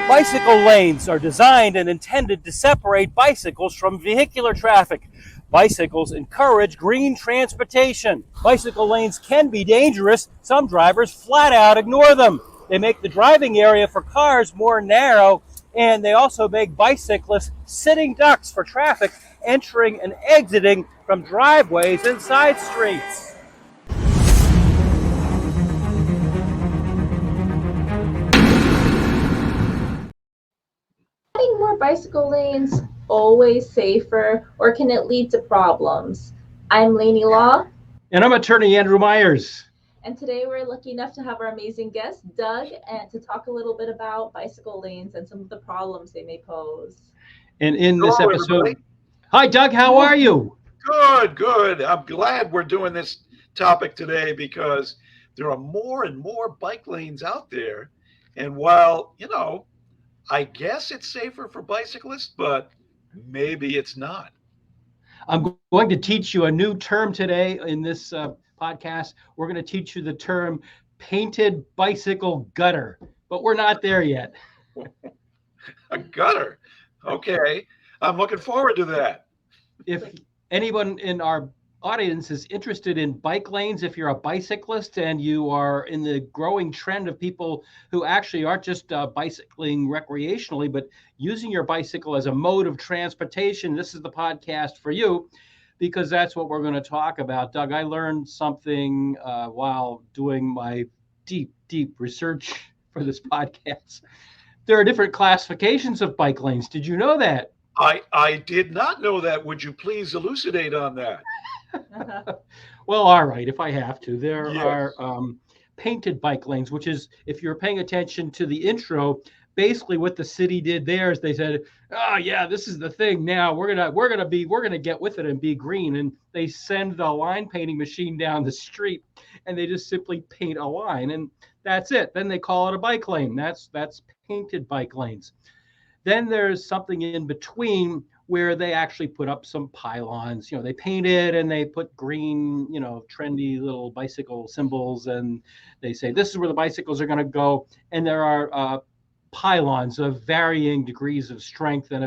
Bicycle lanes are designed and intended to separate bicycles from vehicular traffic. Bicycles encourage green transportation. Bicycle lanes can be dangerous. Some drivers flat out ignore them. They make the driving area for cars more narrow, and they also make bicyclists sitting ducks for traffic entering and exiting from driveways and side streets. Adding more bicycle lanes always safer, or can it lead to problems? I'm Lainey Law. And I'm attorney Andrew Myers. And today we're lucky enough to have our amazing guest, Doug, and to talk a little bit about bicycle lanes and some of the problems they may pose. And in this episode, everybody. Hi Doug, how are you? Good. I'm glad we're doing this topic today because there are more and more bike lanes out there. And while, I guess it's safer for bicyclists, but maybe it's not. I'm going to teach you a new term today in this podcast. We're going to teach you the term painted bicycle gutter, but we're not there yet. A gutter. Okay. I'm looking forward to that. If anyone in our audience is interested in bike lanes, if you're a bicyclist and you are in the growing trend of people who actually aren't just bicycling recreationally, but using your bicycle as a mode of transportation, this is the podcast for you, because that's what we're going to talk about. Doug, I learned something while doing my deep research for this podcast. There are different classifications of bike lanes. Did you know that? I did not know that. Would you please elucidate on that? Well, all right, if I have to. There Yes. are painted bike lanes, which is, if you're paying attention to the intro, basically what the city did there is they said, "Oh yeah, this is the thing now. We're gonna get with it and be green." And they send the line painting machine down the street, and they just simply paint a line, and that's it. Then they call it a bike lane. That's painted bike lanes. Then there's something in between where they actually put up some pylons. They paint it and they put green, trendy little bicycle symbols, and they say this is where the bicycles are going to go. And there are pylons of varying degrees of strength, and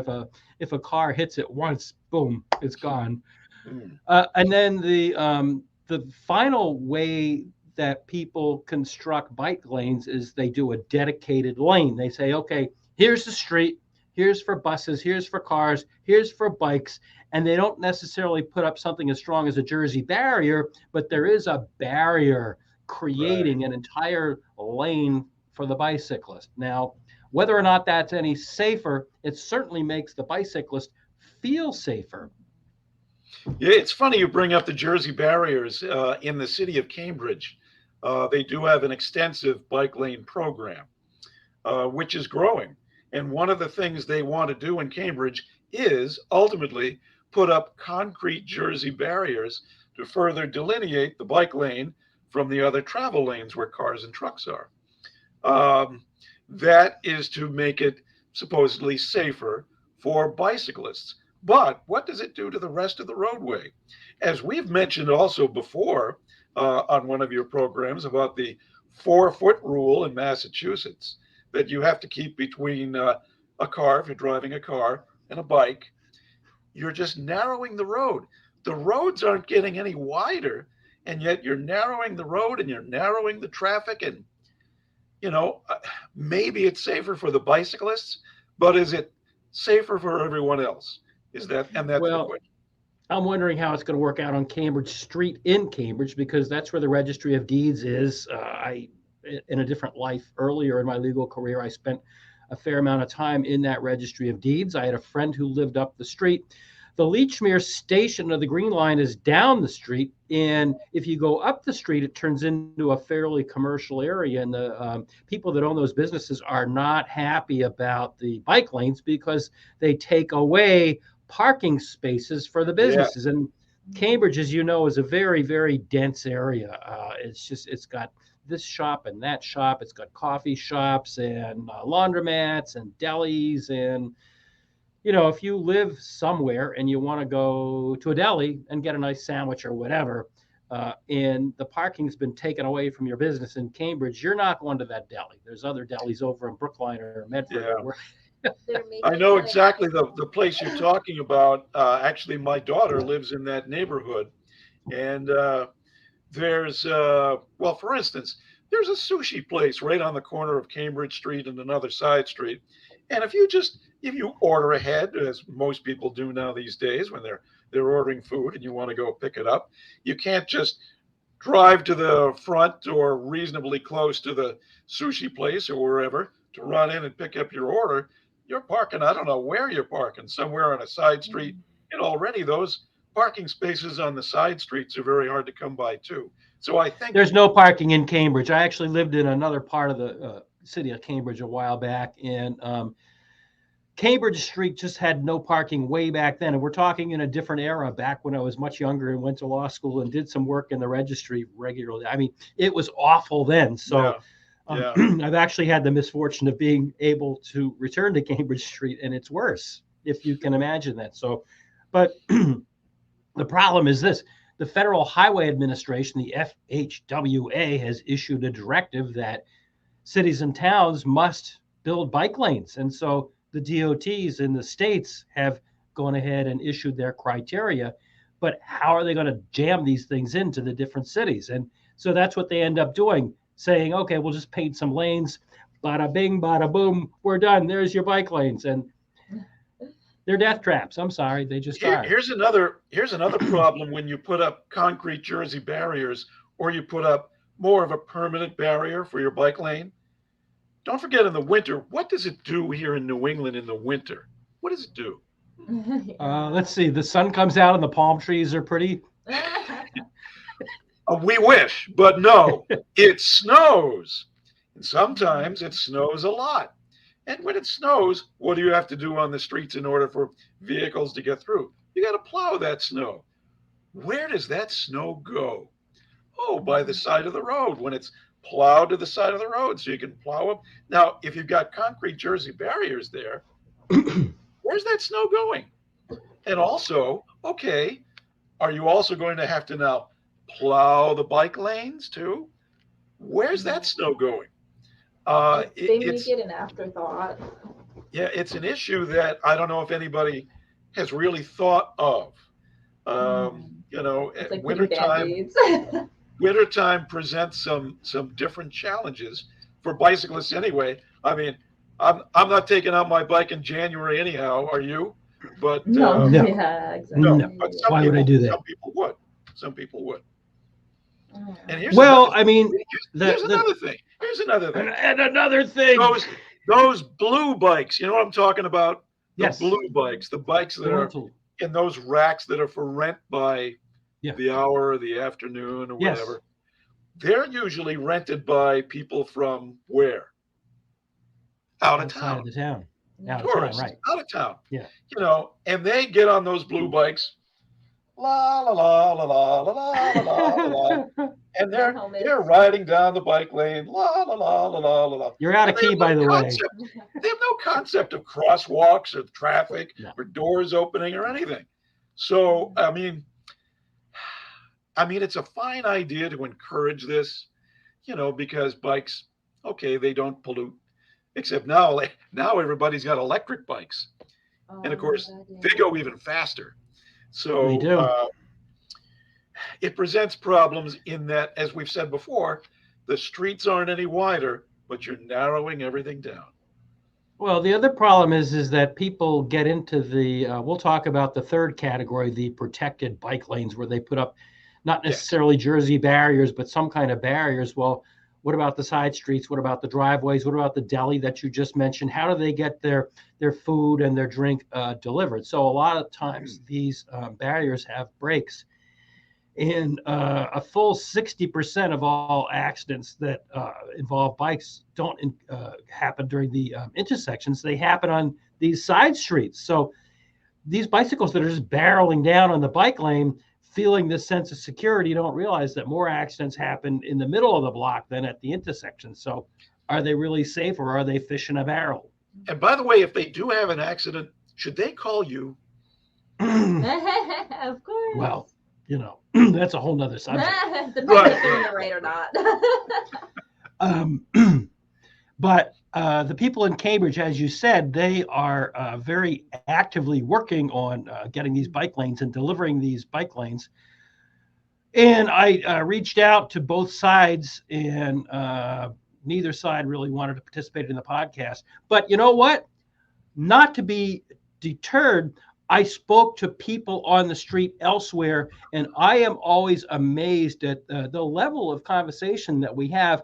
if a car hits it once, boom, it's gone. And then the final way that people construct bike lanes is they do a dedicated lane. They say, okay, here's the street. Here's for buses, here's for cars, here's for bikes. And they don't necessarily put up something as strong as a Jersey barrier, but there is a barrier creating an entire lane for the bicyclist. Now, whether or not that's any safer, it certainly makes the bicyclist feel safer. Yeah, it's funny you bring up the Jersey barriers in the city of Cambridge. They do have an extensive bike lane program, which is growing. And one of the things they want to do in Cambridge is ultimately put up concrete Jersey barriers to further delineate the bike lane from the other travel lanes where cars and trucks are. That is to make it supposedly safer for bicyclists. But what does it do to the rest of the roadway? As we've mentioned also before on one of your programs about the 4-foot rule in Massachusetts, that you have to keep between a car, if you're driving a car, and a bike, you're just narrowing the road. The roads aren't getting any wider, and yet you're narrowing the road and you're narrowing the traffic. And, maybe it's safer for the bicyclists, but is it safer for everyone else? That's the question. I'm wondering how it's going to work out on Cambridge Street in Cambridge, because that's where the Registry of Deeds is. In a different life earlier in my legal career, I spent a fair amount of time in that Registry of Deeds. I had a friend who lived up the street. The Leechmere station of the Green Line is down the street, and if you go up the street, it turns into a fairly commercial area, and the people that own those businesses are not happy about the bike lanes because they take away parking spaces for the businesses. And Cambridge, as you know, is a very, very dense area. It's got this shop and that shop. It's got coffee shops and laundromats and delis. And, if you live somewhere and you want to go to a deli and get a nice sandwich or whatever, and the parking's been taken away from your business in Cambridge, you're not going to that deli. There's other delis over in Brookline or Medford. Yeah. They're I making know like exactly the place you're talking about. Actually, my daughter lives in that neighborhood. And there's, well, for instance, there's a sushi place right on the corner of Cambridge Street and another side street. And if you order ahead, as most people do now these days when they're ordering food and you want to go pick it up, you can't just drive to the front or reasonably close to the sushi place or wherever to run in and pick up your order. You're parking, I don't know where you're parking, somewhere on a side street. And already those parking spaces on the side streets are very hard to come by too. So I think There's no parking in Cambridge. I actually lived in another part of the city of Cambridge a while back, and Cambridge Street just had no parking way back then. And we're talking in a different era, back when I was much younger and went to law school and did some work in the registry regularly. I mean, it was awful then. So yeah. I've actually had the misfortune of being able to return to Cambridge Street, and it's worse, if you can imagine that. So, but the problem is this: the Federal Highway Administration, the FHWA, has issued a directive that cities and towns must build bike lanes. And so the DOTs in the states have gone ahead and issued their criteria. But how are they going to jam these things into the different cities? And so that's what they end up doing, saying, okay, we'll just paint some lanes, bada bing, bada boom, we're done. There's your bike lanes. And they're death traps. I'm sorry, they just are. Here's another problem when you put up concrete Jersey barriers or you put up more of a permanent barrier for your bike lane. Don't forget, in the winter, what does it do here in New England in the winter? What does it do? Let's see. The sun comes out and the palm trees are pretty. We wish, but no, it snows. And sometimes it snows a lot. And when it snows, what do you have to do on the streets in order for vehicles to get through? You got to plow that snow. Where does that snow go? Oh, by the side of the road when it's plowed to the side of the road so you can plow them. Now, if you've got concrete Jersey barriers there, where's that snow going? And also, okay, are you also going to have to now plow the bike lanes too? Where's that snow going? They make it an afterthought. Yeah, it's an issue that I don't know if anybody has really thought of. You know, It's like wintertime presents some different challenges for bicyclists anyway. I mean, I'm not taking out my bike in January anyhow. Are you? But no. No. Yeah, exactly. no. No. But Why would I do that? Some people would. Oh. And here's Well, another, I mean, here's another thing. Here's another thing. And another thing. Those blue bikes. You know what I'm talking about? The Yes. blue bikes. The bikes that The are rental. in those racks that are for rent by Yeah. the hour or the afternoon or Yes. whatever. They're usually rented by people from where? Out of Outside town. of the town. Out of town, Tourists, right. out of town. Yeah. You know, and they get on those blue bikes, la la la la la la la la la, and they're riding down the bike lane, la la la la la la la. You're out of key, by the way. They have no concept of crosswalks or traffic No. or doors opening or anything. So, I mean, it's a fine idea to encourage this, you know, because bikes, okay, they don't pollute, except now everybody's got electric bikes. And of course, they go even faster. So They do. It presents problems in that, as we've said before, the streets aren't any wider, but you're narrowing everything down. Well, the other problem is that people get into the, we'll talk about the third category, the protected bike lanes, where they put up not necessarily Jersey barriers, but some kind of barriers. Well, what about the side streets? What about the driveways? What about the deli that you just mentioned? How do they get their food and their drink delivered? So a lot of times these barriers have breaks. And a full 60% of all accidents that involve bikes don't happen during the intersections. They happen on these side streets. So these bicycles that are just barreling down on the bike lane, feeling this sense of security, don't realize that more accidents happen in the middle of the block than at the intersection. So are they really safe, or are they fish in a barrel? And by the way, if they do have an accident, should they call you? Of course. Well, that's a whole nother subject. Depends Right, if you're in right. the right or not. Um, but the people in Cambridge, as you said, they are very actively working on getting these bike lanes and delivering these bike lanes. And I reached out to both sides, and neither side really wanted to participate in the podcast. But you know what? Not to be deterred, I spoke to people on the street elsewhere, and I am always amazed at the level of conversation that we have.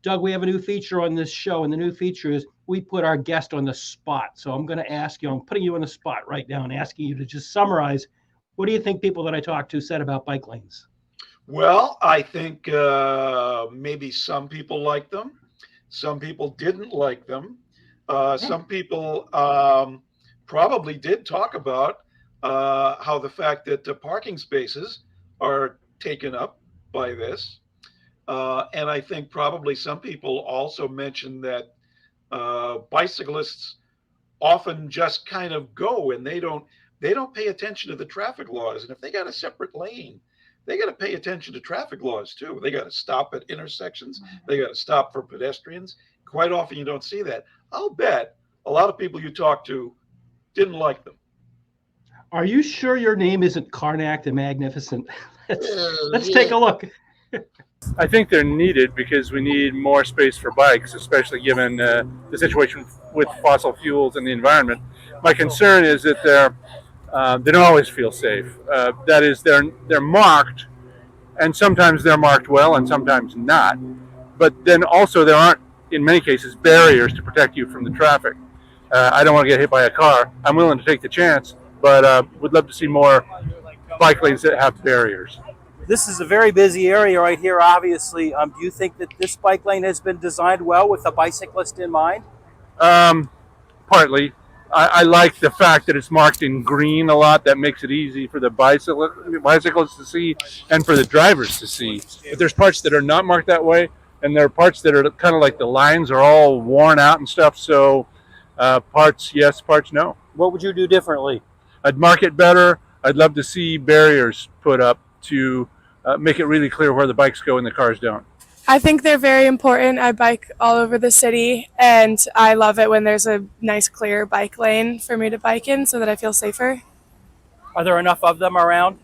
Doug, we have a new feature on this show, and the new feature is we put our guest on the spot. So I'm going to ask you, I'm putting you on the spot right now and asking you to just summarize. What do you think people that I talked to said about bike lanes? Well, I think maybe some people liked them. Some people didn't like them. Some people probably did talk about how the fact that the parking spaces are taken up by this. And I think probably some people also mentioned that bicyclists often just kind of go and they don't pay attention to the traffic laws. And if they got a separate lane, they got to pay attention to traffic laws too. They got to stop at intersections. They got to stop for pedestrians. Quite often you don't see that. I'll bet a lot of people you talk to didn't like them. Are you sure your name isn't Karnak the Magnificent? Let's Yeah. take a look. I think they're needed because we need more space for bikes, especially given the situation with fossil fuels and the environment. My concern is that they don't always feel safe. That is, they're marked, and sometimes they're marked well, and sometimes not. But then also there aren't, in many cases, barriers to protect you from the traffic. I don't want to get hit by a car. I'm willing to take the chance, but would love to see more bike lanes that have barriers. This is a very busy area right here, obviously. Do you think that this bike lane has been designed well with the bicyclist in mind? Partly. I like the fact that it's marked in green a lot. That makes it easy for the bicyclists to see and for the drivers to see. But there's parts that are not marked that way, and there are parts that are kind of like the lines are all worn out and stuff. So parts yes, parts no. What would you do differently? I'd mark it better. I'd love to see barriers put up to make it really clear where the bikes go and the cars don't. I think they're very important. I bike all over the city, and I love it when there's a nice clear bike lane for me to bike in so that I feel safer. Are there enough of them around?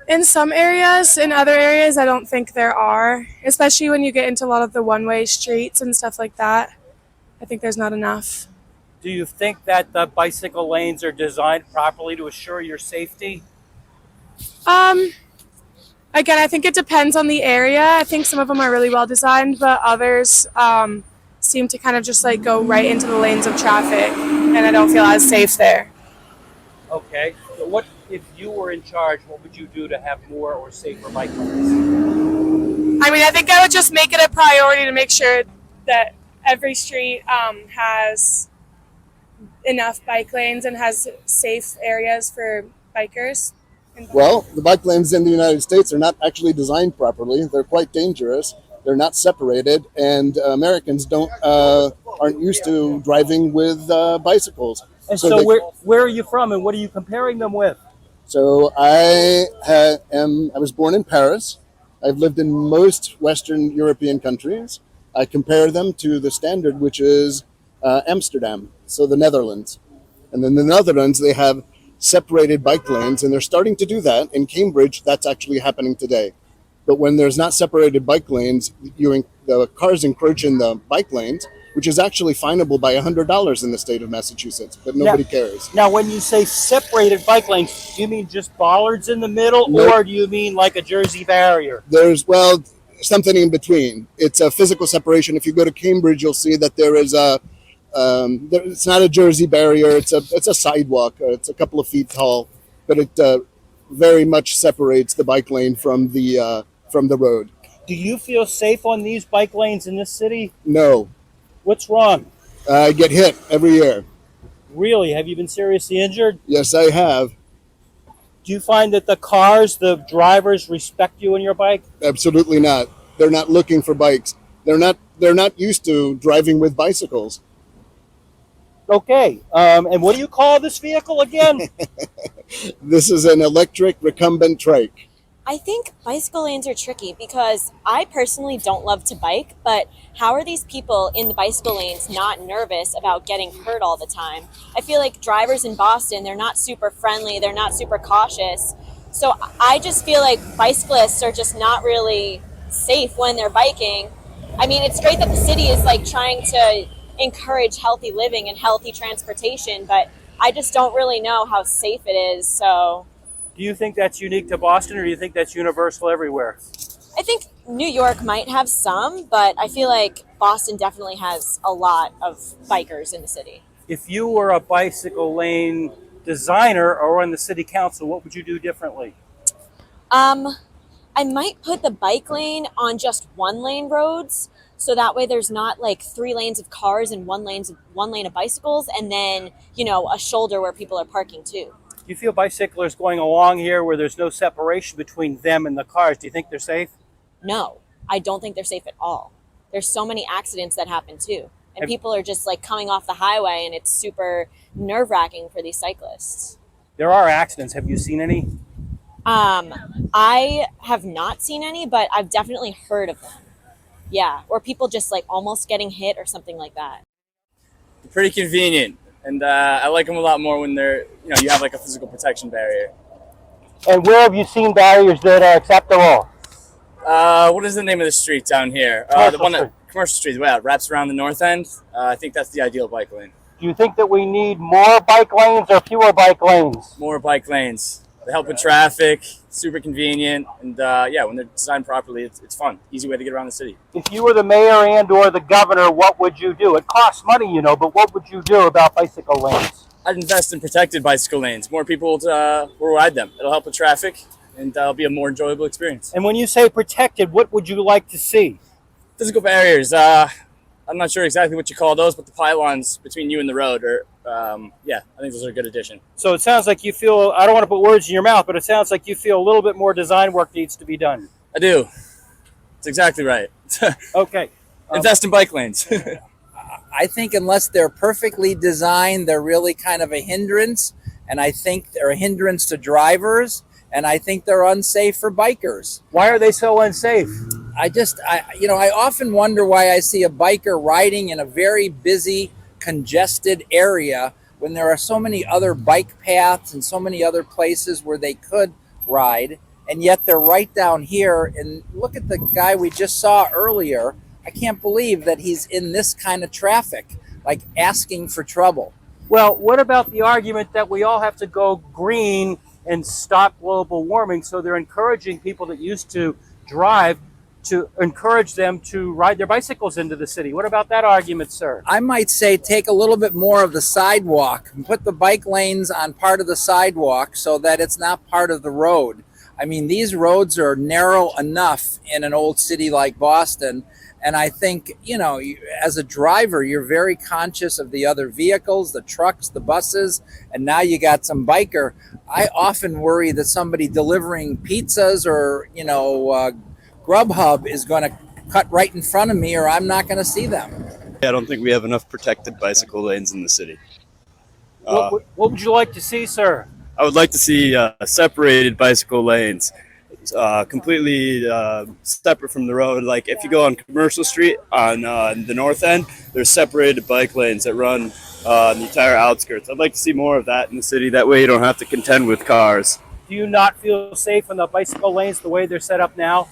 In some areas, in other areas, I don't think there are, especially when you get into a lot of the one-way streets and stuff like that. I think there's not enough. Do you think that the bicycle lanes are designed properly to assure your safety? Again, I think it depends on the area. I think some of them are really well designed, but others seem to kind of just like go right into the lanes of traffic, and I don't feel as safe there. Okay. So what if you were in charge? What would you do to have more or safer bike lanes? I mean, I think I would just make it a priority to make sure that every street has enough bike lanes and has safe areas for bikers. Well, the bike lanes in the United States are not actually designed properly. They're quite dangerous. They're not separated, and Americans aren't used to driving with bicycles. And so where are you from, and what are you comparing them with? So I was born in Paris. I've lived in most Western European countries. I compare them to the standard, which is Amsterdam, so the Netherlands. And in the Netherlands, they have separated bike lanes, and they're starting to do that. In Cambridge, that's actually happening today. But when there's not separated bike lanes, the cars encroach in the bike lanes, which is actually finable by $100 in the state of Massachusetts, but nobody cares. Now, when you say separated bike lanes, do you mean just bollards in the middle, Nope. or do you mean like a Jersey barrier? There's, something in between. It's a physical separation. If you go to Cambridge, you'll see that there is it's not a Jersey barrier. It's a sidewalk. It's a couple of feet tall, but it very much separates the bike lane from the road. Do you feel safe on these bike lanes in this city? No, What's wrong? I get hit every year. Really? Have you been seriously injured? Yes, I have. Do you find that the drivers respect you and your bike? Absolutely not. They're not looking for bikes. They're not used to driving with bicycles. Okay. And what do you call this vehicle again? This is an electric recumbent trike. I think bicycle lanes are tricky because I personally don't love to bike, but how are these people in the bicycle lanes not nervous about getting hurt all the time? I feel like drivers in Boston, they're not super friendly, they're not super cautious. So I just feel like bicyclists are just not really safe when they're biking. I mean, it's great that the city is like trying to encourage healthy living and healthy transportation, but I just don't really know how safe it is. So Do you think that's unique to Boston, or do you think that's universal everywhere? I think New York might have some, but I feel like Boston definitely has a lot of bikers in the city. If you were a bicycle lane designer or on the city council, what would you do differently? I might put the bike lane on just one lane roads, so that way there's not like 3 lanes of cars and one lane of bicycles, and then a shoulder where people are parking too. Do you feel bicyclers going along here where there's no separation between them and the cars? Do you think they're safe? No, I don't think they're safe at all. There's so many accidents that happen too, and people are just like coming off the highway, and it's super nerve-wracking for these cyclists. There are accidents. Have you seen any? I have not seen any, but I've definitely heard of them. Yeah, or people just like almost getting hit or something like that. They're pretty convenient, and I like them a lot more when they're, you have like a physical protection barrier. And where have you seen barriers that are acceptable? What is the name of the street down here? The one that Commercial Street, wraps around the north end. I think that's the ideal bike lane. Do you think that we need more bike lanes or fewer bike lanes? More bike lanes. They help with traffic, super convenient, and when they're designed properly, it's fun. Easy way to get around the city. If you were the mayor and or the governor, what would you do? It costs money, but what would you do about bicycle lanes? I'd invest in protected bicycle lanes. More people will ride them. It'll help with traffic, and it'll be a more enjoyable experience. And when you say protected, what would you like to see? Physical barriers. I'm not sure exactly what you call those, but the pylons between you and the road are, I think those are a good addition. So it sounds like you feel, I don't want to put words in your mouth, but it sounds like you feel a little bit more design work needs to be done. I do. That's exactly right. Okay. Invest in bike lanes. I think unless they're perfectly designed, they're really kind of a hindrance. And I think they're a hindrance to drivers. And I think they're unsafe for bikers. Why are they so unsafe? I often wonder why I see a biker riding in a very busy, congested area when there are so many other bike paths and so many other places where they could ride. And yet they're right down here. And look at the guy we just saw earlier. I can't believe that he's in this kind of traffic, like asking for trouble. Well, what about the argument that we all have to go green and stop global warming? So they're encouraging people that used to drive to encourage them to ride their bicycles into the city. What about that argument, sir? I might say take a little bit more of the sidewalk and put the bike lanes on part of the sidewalk so that it's not part of the road. I mean, these roads are narrow enough in an old city like Boston. And I think, as a driver, you're very conscious of the other vehicles, the trucks, the buses, and now you got some biker. I often worry that somebody delivering pizzas or, Grubhub is going to cut right in front of me or I'm not going to see them. I don't think we have enough protected bicycle lanes in the city. What would you like to see, sir? I would like to see separated bicycle lanes. Completely separate from the road. Like if you go on Commercial Street on the north end, there's separated bike lanes that run the entire outskirts. I'd like to see more of that in the city. That way you don't have to contend with cars. Do you not feel safe on the bicycle lanes the way they're set up now?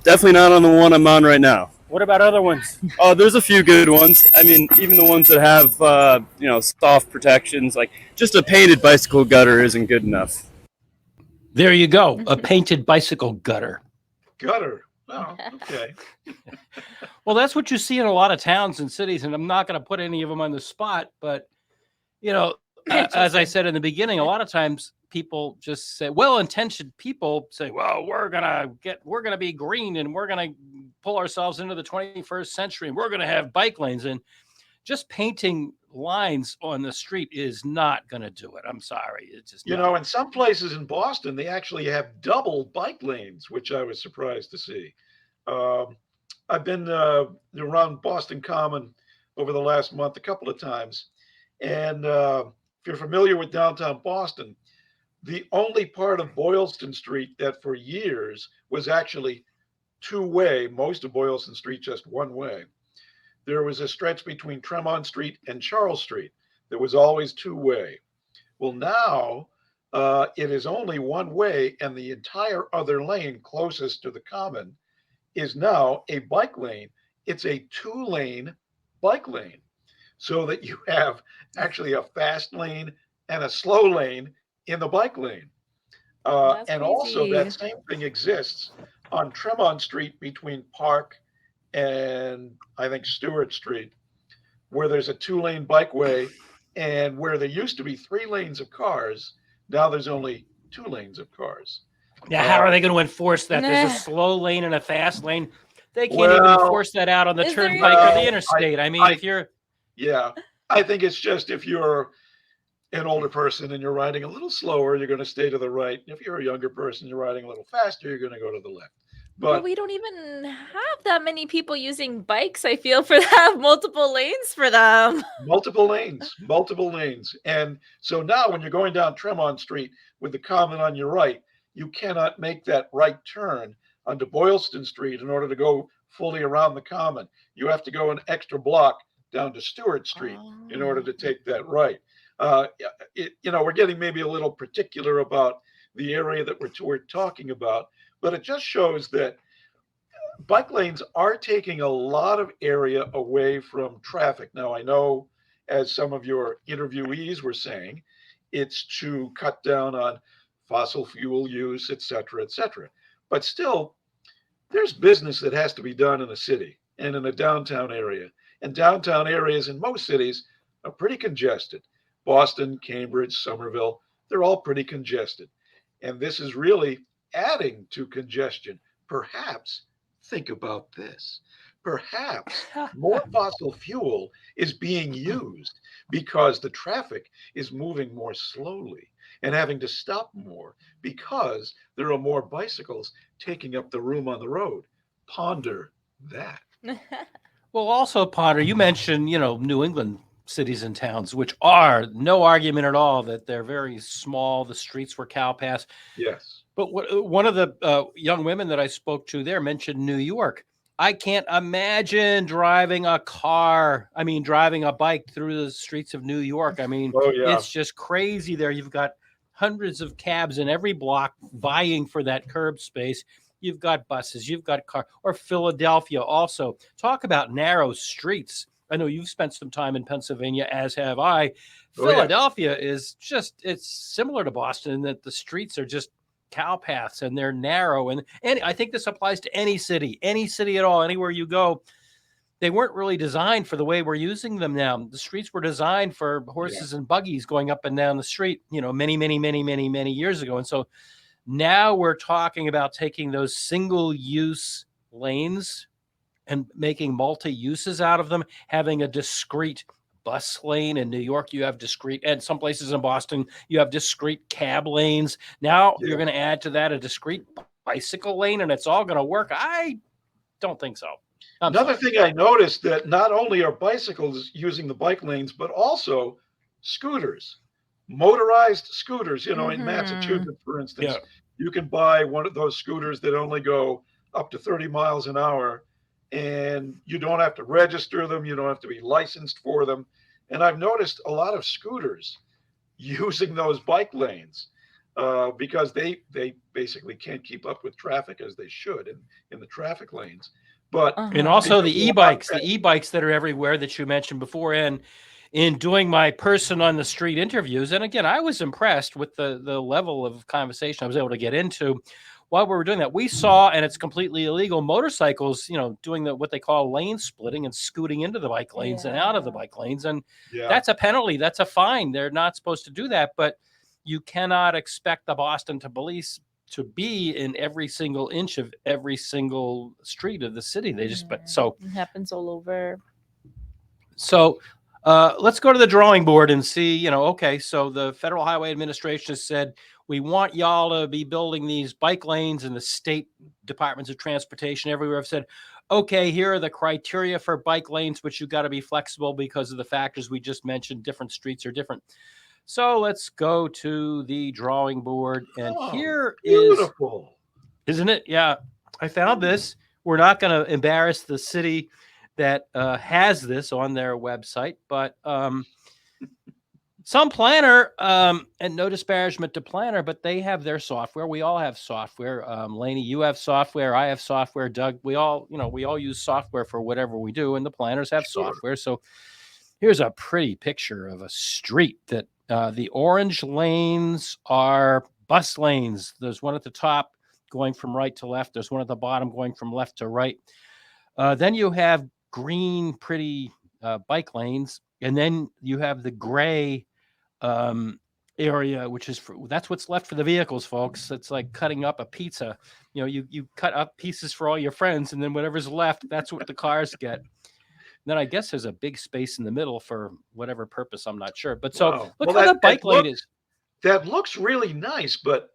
Definitely not on the one I'm on right now. What about other ones? Oh, there's a few good ones. I mean, even the ones that have soft protections, like just a painted bicycle gutter isn't good enough. There you go, a painted bicycle gutter. Gutter. Oh, okay. Well, that's what you see in a lot of towns and cities, and I'm not going to put any of them on the spot, but, as I said in the beginning, a lot of times people just say, well-intentioned people say, well, we're going to be green and we're going to pull ourselves into the 21st century and we're going to have bike lanes. And just painting lines on the street is not going to do it. I'm sorry. It's just in some places in Boston, they actually have double bike lanes, which I was surprised to see. I've been around Boston Common over the last month a couple of times. And if you're familiar with downtown Boston, the only part of Boylston Street that for years was actually two-way, most of Boylston Street just one way. There was a stretch between Tremont Street and Charles Street that was always two-way. Well, now it is only one way, and the entire other lane closest to the common is now a bike lane. It's a two-lane bike lane, so that you have actually a fast lane and a slow lane in the bike lane. And also that same thing exists on Tremont Street between Park and I think Stewart Street, where there's a two-lane bikeway, and where there used to be 3 lanes of cars, now there's only 2 lanes of cars. Now, how are they going to enforce that? There's a slow lane and a fast lane. They can't even enforce that out on the turnpike or the interstate. I mean, if you're... Yeah, I think it's just if you're an older person and you're riding a little slower, you're going to stay to the right. If you're a younger person, you're riding a little faster, you're going to go to the left. But we don't even have that many people using bikes, I feel, for that multiple lanes for them. Multiple lanes. And so now when you're going down Tremont Street with the common on your right, you cannot make that right turn onto Boylston Street in order to go fully around the common. You have to go an extra block down to Stewart Street in order to take that right. We're getting maybe a little particular about the area that we're talking about, but it just shows that bike lanes are taking a lot of area away from traffic. Now, I know, as some of your interviewees were saying, it's to cut down on fossil fuel use, et cetera, et cetera. But still, there's business that has to be done in a city and in a downtown area. And downtown areas in most cities are pretty congested. Boston, Cambridge, Somerville, they're all pretty congested. And this is really adding to congestion. Perhaps, think about this, perhaps more fossil fuel is being used because the traffic is moving more slowly and having to stop more because there are more bicycles taking up the room on the road. Ponder that. Well, also, Ponder, you mentioned, New England cities and towns, which are no argument at all that they're very small. The streets were cow paths. Yes. But one of the young women that I spoke to there mentioned New York. I can't imagine driving a bike through the streets of New York. I mean, It's just crazy there. You've got hundreds of cabs in every block vying for that curb space. You've got buses, you've got cars, or Philadelphia also. Talk about narrow streets. I know you've spent some time in Pennsylvania, as have I. Philadelphia is it's similar to Boston in that the streets are just cow paths and they're narrow. And I think this applies to any city at all, anywhere you go. They weren't really designed for the way we're using them now. The streets were designed for horses and buggies going up and down the street, many, many, many, many, many years ago. And so now we're talking about taking those single-use lanes and making multi-uses out of them, having a discrete bus lane. In New York, you have discrete, and some places in Boston, you have discrete cab lanes. Now you're going to add to that a discrete bicycle lane, and it's all going to work. I don't think so. Another thing I noticed that not only are bicycles using the bike lanes, but also scooters, motorized scooters. In Massachusetts, for instance, you can buy one of those scooters that only go up to 30 miles an hour, and you don't have to register them. You don't have to be licensed for them. And I've noticed a lot of scooters using those bike lanes because they basically can't keep up with traffic as they should in the traffic lanes. But and also the e-bikes that are everywhere that you mentioned before. And in doing my person on the street interviews, and again, I was impressed with the level of conversation I was able to get into while we were doing that. We saw, and it's completely illegal, motorcycles, doing what they call lane splitting and scooting into the bike lanes and out of the bike lanes. And that's a penalty. That's a fine. They're not supposed to do that. But you cannot expect the Boston police to be in every single inch of every single street of the city. They just, it happens all over. So let's go to the drawing board and see, so the Federal Highway Administration has said, we want y'all to be building these bike lanes, and the state departments of transportation everywhere have said, okay, here are the criteria for bike lanes, but you've got to be flexible because of the factors we just mentioned. Different streets are different. So let's go to the drawing board. And Oh, here is, beautiful. isn't it? Yeah, I found this. We're not going to embarrass the city that has this on their website, but some planner, and no disparagement to planner, but they have their software. We all have software. Lainey, you have software. I have software. Doug, we all use software for whatever we do, and the planners have software. So here's a pretty picture of a street that the orange lanes are bus lanes. There's one at the top going from right to left. There's one at the bottom going from left to right. Then you have green, pretty bike lanes, and then you have the gray area, which is that's what's left for the vehicles, folks. It's like cutting up a pizza. You cut up pieces for all your friends, and then whatever's left, that's what the cars get. Then I guess there's a big space in the middle for whatever purpose, I'm not sure. But so Wow. look Well, how the bike lane is. That looks really nice, but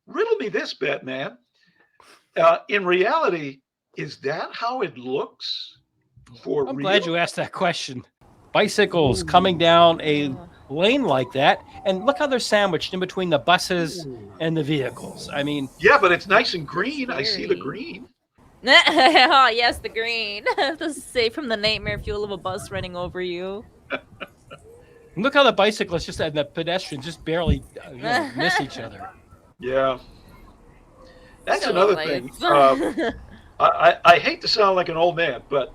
riddle me this, Batman. In reality, is that how it looks for I'm real? glad you asked that question. Bicycles coming down a lane like that, and look how they're sandwiched in between the buses and the vehicles. I mean, yeah, but it's nice and green. I see the green. Oh, yes, the green. To save from the nightmare fuel of a bus running over you. look how the bicyclists and the pedestrians just barely miss each other. Yeah. That's So another life. thing. I hate to sound like an old man, but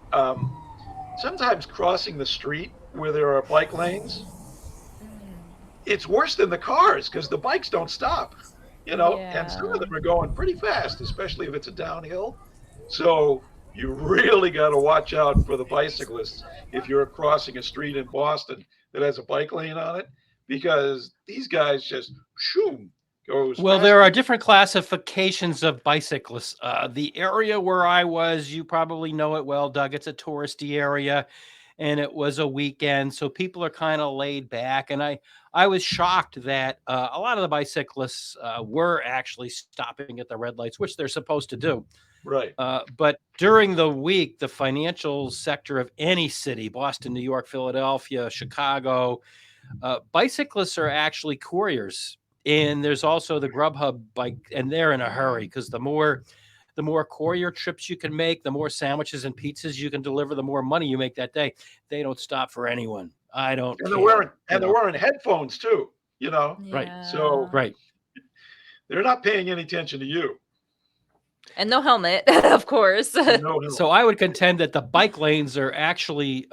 sometimes crossing the street where there are bike lanes, it's worse than the cars because the bikes don't stop, and some of them are going pretty fast, especially if it's a downhill. So you really got to watch out for the bicyclists if you're crossing a street in Boston that has a bike lane on it, because these guys just shoom goes. Well, fast. there are different classifications of bicyclists. The area where I was, you probably know it well, Doug. It's a touristy area, and it was a weekend, so people are kind of laid back. And I was shocked that a lot of the bicyclists were actually stopping at the red lights, which they're supposed to do. Right. But during the week, the financial sector of any city, Boston, New York, Philadelphia, Chicago, bicyclists are actually couriers. And there's also the Grubhub bike, and they're in a hurry because the more courier trips you can make, the more sandwiches and pizzas you can deliver, the more money you make that day. They don't stop for anyone. I don't And care. they're wearing headphones too, Right. So Right. they're not paying any attention to you. And no helmet, of course. No. So I would contend that the bike lanes are actually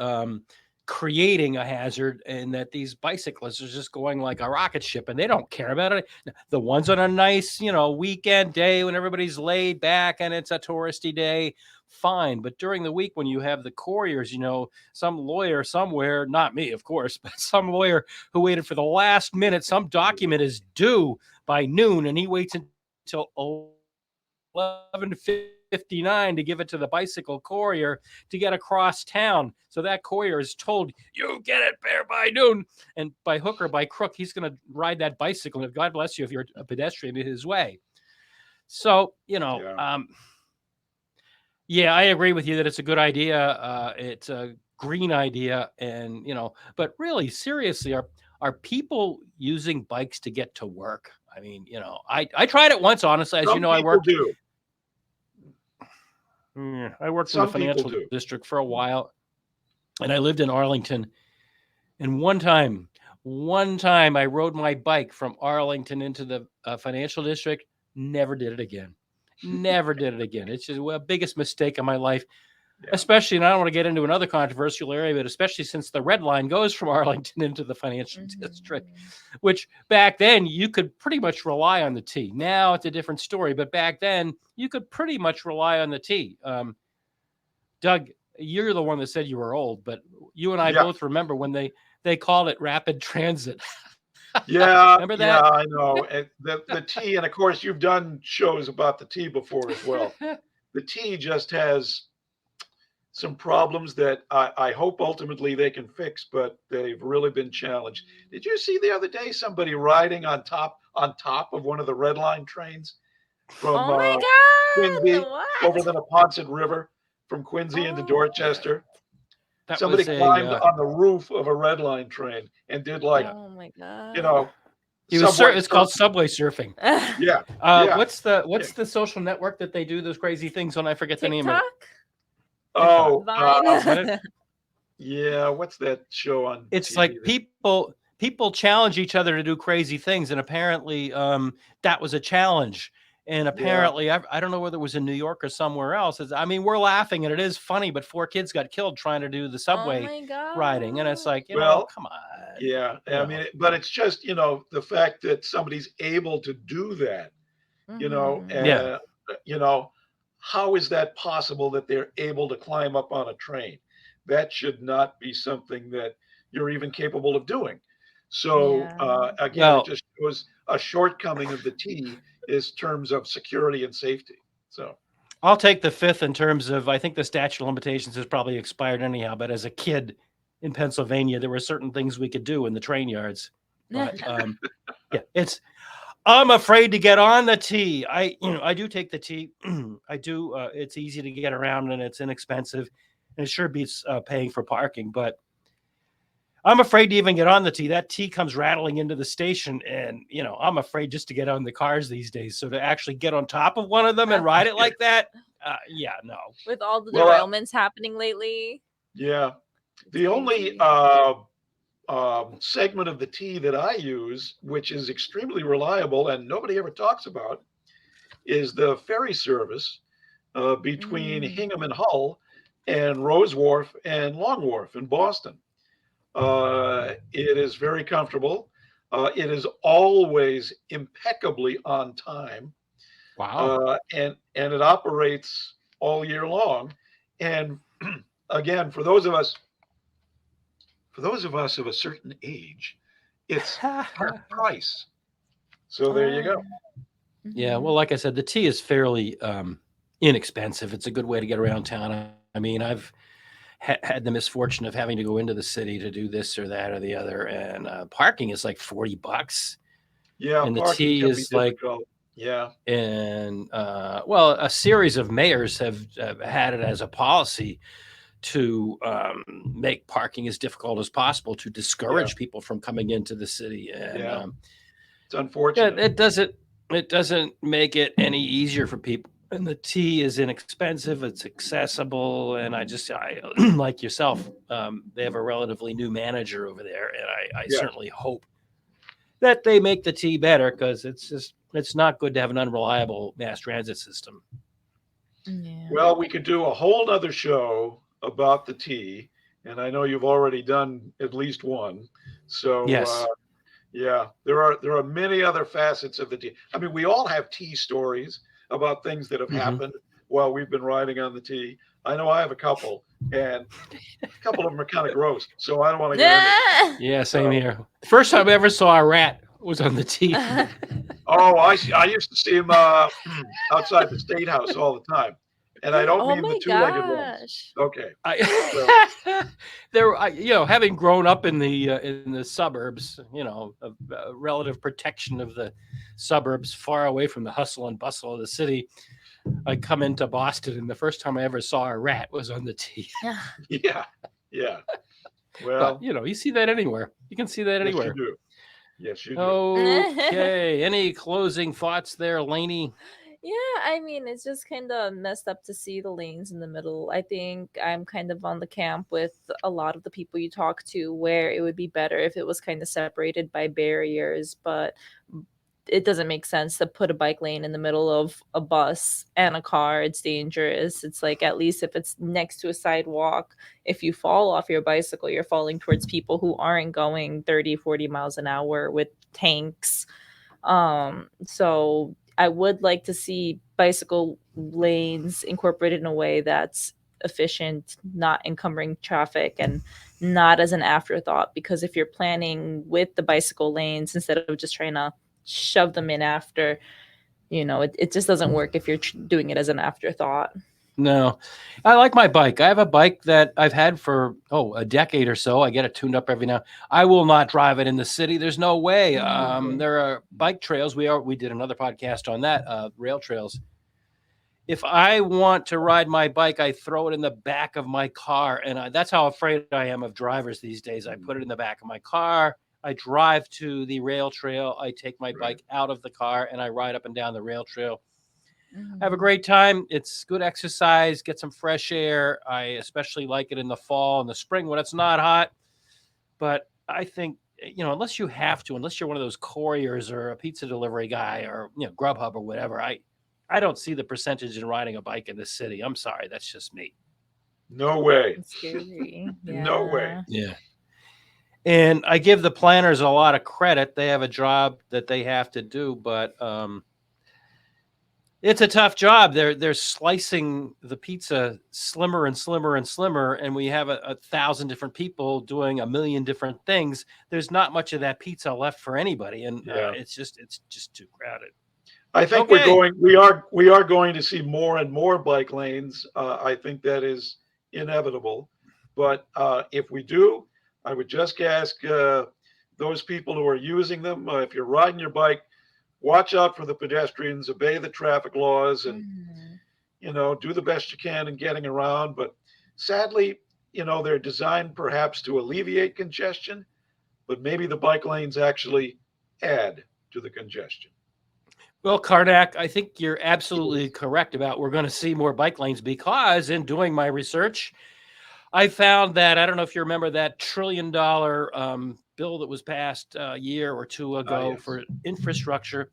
creating a hazard, and that these bicyclists are just going like a rocket ship, and they don't care about it. The ones on a nice, weekend day when everybody's laid back and it's a touristy day, fine. But during the week when you have the couriers, some lawyer somewhere, not me, of course, but some lawyer who waited for the last minute, some document is due by noon, and he waits until 11:59 to give it to the bicycle courier to get across town. So that courier is told, you get it there by noon. And by hook or by crook, he's going to ride that bicycle. And God bless you if you're a pedestrian in his way. So, I agree with you that it's a good idea. It's a green idea. And, but really, seriously, are people using bikes to get to work? I mean, I tried it once, honestly. As you know, I worked in the financial district for a while, and I lived in Arlington. And one time I rode my bike from Arlington into the financial district. Never did it again. Never did it again. It's just the biggest mistake of my life. Especially, and I don't want to get into another controversial area, but especially since the red line goes from Arlington into the financial district, which back then you could pretty much rely on the T. Now it's a different story, but back then you could pretty much rely on the T. Doug, you're the one that said you were old, but you and I both remember when they called it rapid transit. Yeah, remember that? Yeah, I know. The T, and of course you've done shows about the T before as well. The T just has some problems that I hope ultimately they can fix, but they've really been challenged. Did you see the other day somebody riding on top of one of the Red Line trains from Oh my God, Quincy what? over the Neponset River from Quincy into Dorchester? somebody was a climbed on the roof of a red line train and did like, Oh my god. you know, it's called subway surfing. Yeah. Yeah. What's the social network that they do those crazy things on? I forget the name of it. Oh, Vine. yeah. What's that show on? It's TV like that- people challenge each other to do crazy things, and apparently that was a challenge. And apparently, I don't know whether it was in New York or somewhere else. I mean, we're laughing and it is funny, but 4 kids got killed trying to do the subway riding, and it's like, well, come on. yeah. You I know. mean, but it's just, the fact that somebody's able to do that, Yeah. how is that possible that they're able to climb up on a train? That should not be something that you're even capable of doing. So again, it just shows a shortcoming of the T is terms of security and safety. So I'll take the 5th in terms of, I think the statute of limitations has probably expired anyhow, but as a kid in Pennsylvania, there were certain things we could do in the train yards. But I'm afraid to get on the T. I do take the T. I do. It's easy to get around and it's inexpensive, and it sure beats paying for parking. But I'm afraid to even get on the T. That T comes rattling into the station, and I'm afraid just to get on the cars these days. So to actually get on top of one of them and ride it like that, no. With all the derailments happening lately. Yeah, the only segment of the T that I use, which is extremely reliable and nobody ever talks about, is the ferry service between Hingham and Hull and Rose Wharf and Long Wharf in Boston. It is very comfortable. It is always impeccably on time. Wow. And it operates all year long. And again, for those of us of a certain age, it's half price. So there you go. Yeah, well, like I said, the T is fairly inexpensive. It's a good way to get around town. I mean, I've had the misfortune of having to go into the city to do this or that or the other, and parking is like $40. Yeah, and the T is like, and a series of mayors have had it as a policy to make parking as difficult as possible to discourage people from coming into the city. And it's unfortunate. It doesn't make it any easier for people. And the T is inexpensive, it's accessible, and I like yourself, they have a relatively new manager over there, and I certainly hope that they make the T better, because it's not good to have an unreliable mass transit system. Yeah. Well, we could do a whole other show about the T, and I know you've already done at least one. So yes. There are many other facets of the T. I mean, we all have T stories about things that have happened while we've been riding on the T. I know I have a couple, and a couple of them are kind of gross, so I don't want to get into it. Yeah, same here. The first time I ever saw a rat was on the T. Oh, I used to see him outside the State House all the time. And I don't mean the two-legged ones. Okay. Having grown up in the suburbs, a relative protection of the suburbs, far away from the hustle and bustle of the city, I come into Boston, and the first time I ever saw a rat was on the T. Yeah. Well, but, you see that anywhere. You can see that anywhere. Yes, you do. Okay. Any closing thoughts there, Lainey? Yeah, I mean, it's just kind of messed up to see the lanes in the middle. I think I'm kind of on the camp with a lot of the people you talk to, where it would be better if it was kind of separated by barriers, but it doesn't make sense to put a bike lane in the middle of a bus and a car. It's dangerous. It's like, at least if it's next to a sidewalk, if you fall off your bicycle, you're falling towards people who aren't going 30, 40 miles an hour with tanks. So I would like to see bicycle lanes incorporated in a way that's efficient, not encumbering traffic, and not as an afterthought. Because if you're planning with the bicycle lanes instead of just trying to shove them in after, it just doesn't work if you're doing it as an afterthought. No, I like my bike. I have a bike that I've had for a decade or so. I get it tuned up every now. I will not drive it in the city. There's no way. There are bike trails. We did another podcast on that, rail trails, if I want to ride my bike, I throw it in the back of my car. And that's how afraid I am of drivers these days. I put it in the back of my car. I drive to the rail trail. I take my bike out of the car and I ride up and down the rail trail. I have a great time. It's good exercise, get some fresh air. I especially like it in the fall and the spring when it's not hot. But I think, unless you have to, unless you're one of those couriers or a pizza delivery guy or, Grubhub or whatever, I don't see the percentage in riding a bike in this city. I'm sorry. That's just me. No way. It's scary. No way. Yeah. And I give the planners a lot of credit. They have a job that they have to do, but it's a tough job. They're slicing the pizza slimmer and slimmer and slimmer, and we have 1,000 different people doing 1,000,000 different things. There's not much of that pizza left for anybody, and it's just too crowded. I think we are going to see more and more bike lanes. I think that is inevitable. But if we do, I would just ask those people who are using them, if you're riding your bike, watch out for the pedestrians, obey the traffic laws, and do the best you can in getting around. But sadly, they're designed perhaps to alleviate congestion, but maybe the bike lanes actually add to the congestion. Well, Karnak, I think you're absolutely correct about we're going to see more bike lanes, because in doing my research, I found that, I don't know if you remember that $1 trillion bill that was passed a year or two ago for infrastructure.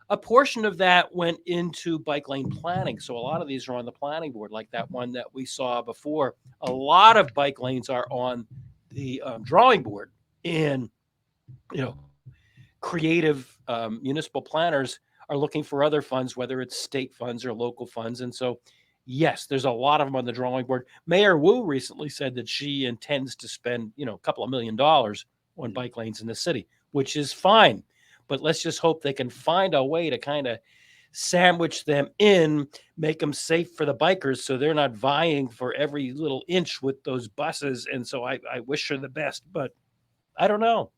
A portion of that went into bike lane planning. So a lot of these are on the planning board, like that one that we saw before. A lot of bike lanes are on the drawing board, and creative municipal planners are looking for other funds, whether it's state funds or local funds. And so, yes, there's a lot of them on the drawing board. Mayor Wu recently said that she intends to spend, a couple of $1 million on bike lanes in the city, which is fine. But let's just hope they can find a way to kind of sandwich them in, make them safe for the bikers so they're not vying for every little inch with those buses. And so I wish her the best, but I don't know.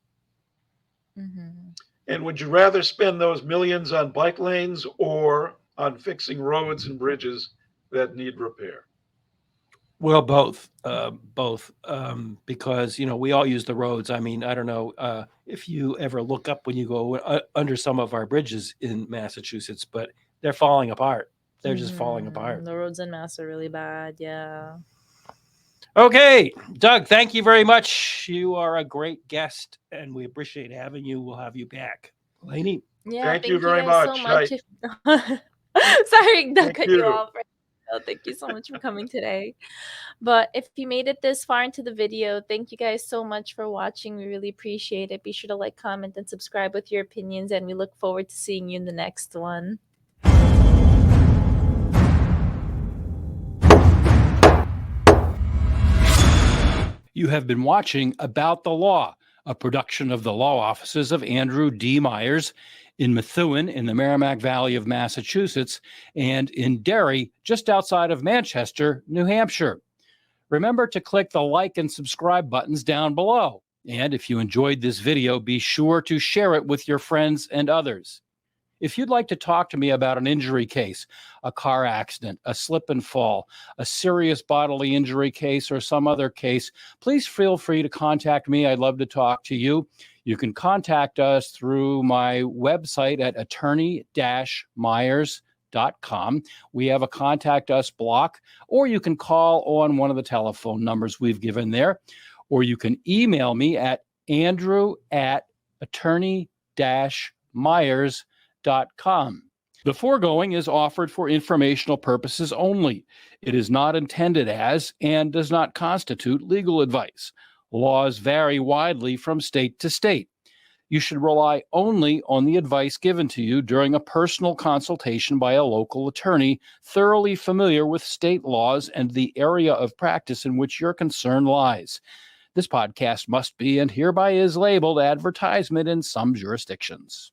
And would you rather spend those millions on bike lanes or on fixing roads and bridges that need repair? Well, both, because, we all use the roads. I mean, I don't know if you ever look up when you go under some of our bridges in Massachusetts, but they're falling apart. They're just falling apart. The roads in Mass are really bad. Yeah. Okay, Doug, thank you very much. You are a great guest, and we appreciate having you. We'll have you back. Lainey? Yeah, thank you very much. So much. Sorry, Doug, cut you off. Thank you so much for coming today. But if you made it this far into the video, thank you guys so much for watching. We really appreciate it. Be sure to like, comment, and subscribe with your opinions, and we look forward to seeing you in the next one. You have been watching About the Law, a production of the law offices of Andrew D. Myers in Methuen in the Merrimack Valley of Massachusetts, and in Derry, just outside of Manchester, New Hampshire. Remember to click the like and subscribe buttons down below. And if you enjoyed this video, be sure to share it with your friends and others. If you'd like to talk to me about an injury case, a car accident, a slip and fall, a serious bodily injury case, or some other case, please feel free to contact me. I'd love to talk to you. You can contact us through my website at attorney-myers.com. We have a contact us block, or you can call on one of the telephone numbers we've given there, or you can email me at andrew@attorney-myers.com. The foregoing is offered for informational purposes only. It is not intended as and does not constitute legal advice. Laws vary widely from state to state. You should rely only on the advice given to you during a personal consultation by a local attorney thoroughly familiar with state laws and the area of practice in which your concern lies. This podcast must be and hereby is labeled advertisement in some jurisdictions.